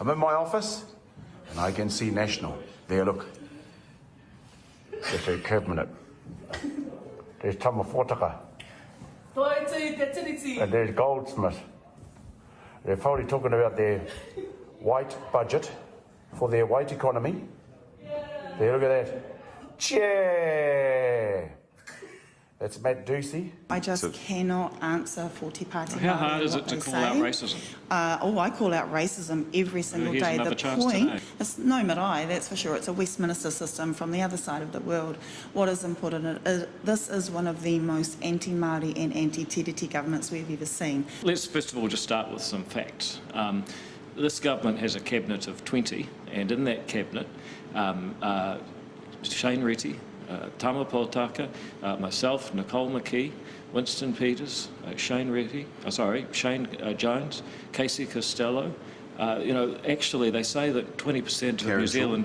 I'm in my office and I can see National. There, look. There's a cabinet. There's Tamawhotaka. And there's Goldsmith. They're probably talking about their white budget for their white economy. There, look at that. Chair! That's Matt Ducey. I just cannot answer for Te Pāti Māori. How hard is it to call out racism? I call out racism every single day. Another chance point today. is no marae, that's for sure. It's a Westminster system from the other side of the world. What is important is this is one of the most anti-Māori and anti-tiriti governments we've ever seen. Let's first of all just start with some facts. This government has a cabinet of 20, and in that cabinet, Shane Reti, Tama Potaka, myself, Nicole McKee, Winston Peters, Shane Jones, Casey Costello. Actually, they say that 20% of New Zealand.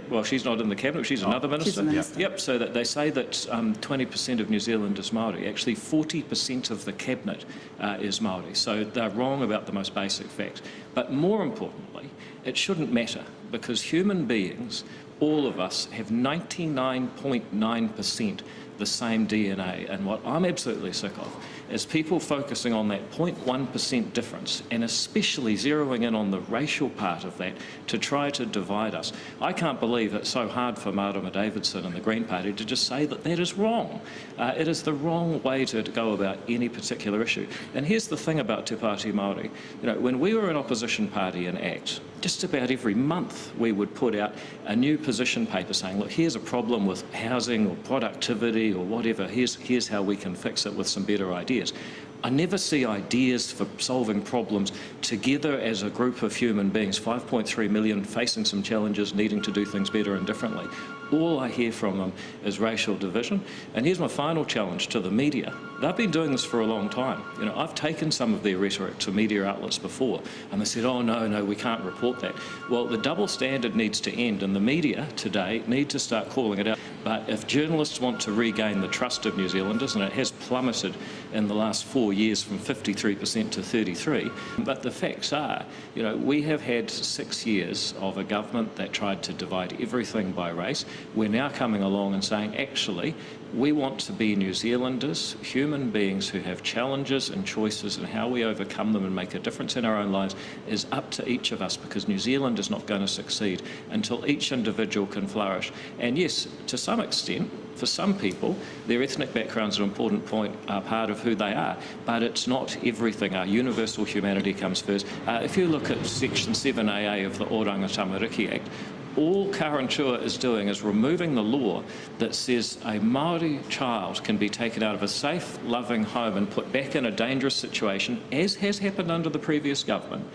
Well, she's not in the cabinet. She's another minister. She's a minister. Yep. So that they say that 20% of New Zealand is Māori. Actually, 40% of the cabinet is Māori. So they're wrong about the most basic fact. But more importantly, it shouldn't matter because human beings, all of us, have 99.9% the same DNA. And what I'm absolutely sick of is people focusing on that 0.1% difference and especially zeroing in on the racial part of that to try to divide us. I can't believe it's so hard for Marama Davidson and the Green Party to just say that that is wrong. It is the wrong way to go about any particular issue. And here's the thing about Te Pāti Māori. When we were an opposition party in ACT, just about every month we would put out a new position paper saying, look, here's a problem with housing or productivity or whatever, here's how we can fix it with some better ideas. I never see ideas for solving problems together as a group of human beings, 5.3 million facing some challenges, needing to do things better and differently. All I hear from them is racial division. And here's my final challenge to the media. They've been doing this for a long time. I've taken some of their rhetoric to media outlets before, and they said, oh, no, we can't report that. Well, the double standard needs to end, and the media today need to start calling it out. But if journalists want to regain the trust of New Zealanders, and it has plummeted in the last 4 years from 53% to 33%, but the facts are, we have had 6 years of a government that tried to divide everything by race. We're now coming along and saying, actually, we want to be New Zealanders, human beings who have challenges and choices, and how we overcome them and make a difference in our own lives is up to each of us, because New Zealand is not going to succeed until each individual can flourish. And yes, to some extent, for some people, their ethnic background is an important part of who they are, but it's not everything. Our universal humanity comes first. If you look at Section 7AA of the Oranga Tamariki Act, all Karantua is doing is removing the law that says a Māori child can be taken out of a safe, loving home and put back in a dangerous situation, as has happened under the previous government,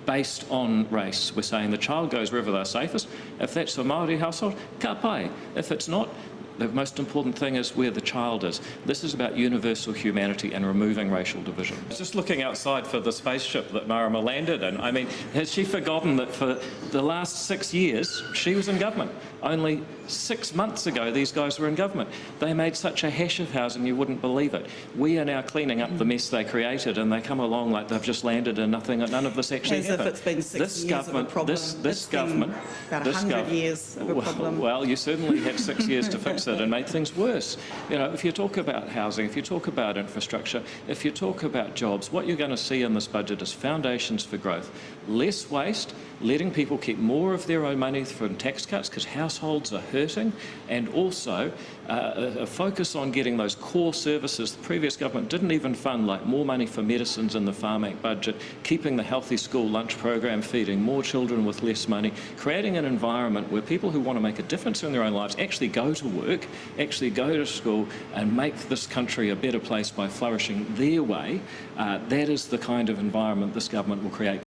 based on race. We're saying the child goes wherever they're safest. If that's a Māori household, ka pai. If it's not, the most important thing is where the child is. This is about universal humanity and removing racial division. Just looking outside for the spaceship that Marama landed in. I mean, has she forgotten that for the last 6 years she was in government? Only 6 months ago these guys were in government. They made such a hash of housing you wouldn't believe it. We are now cleaning up the mess they created, and they come along like they've just landed and none of this actually happened. As if it's been 6 years of a problem. This government, about 100 years of a problem. Well, you certainly had 6 years to fix it and made things worse. If you talk about housing, if you talk about infrastructure, if you talk about jobs, what you're going to see in this budget is foundations for growth. Less waste, letting people keep more of their own money from tax cuts because households are hurting, and also a focus on getting those core services the previous government didn't even fund, like more money for medicines in the Farm Act budget, keeping the healthy school lunch program, feeding more children with less money, creating an environment where people who want to make a difference in their own lives actually go to work, actually go to school and make this country a better place by flourishing their way. That is the kind of environment this government will create.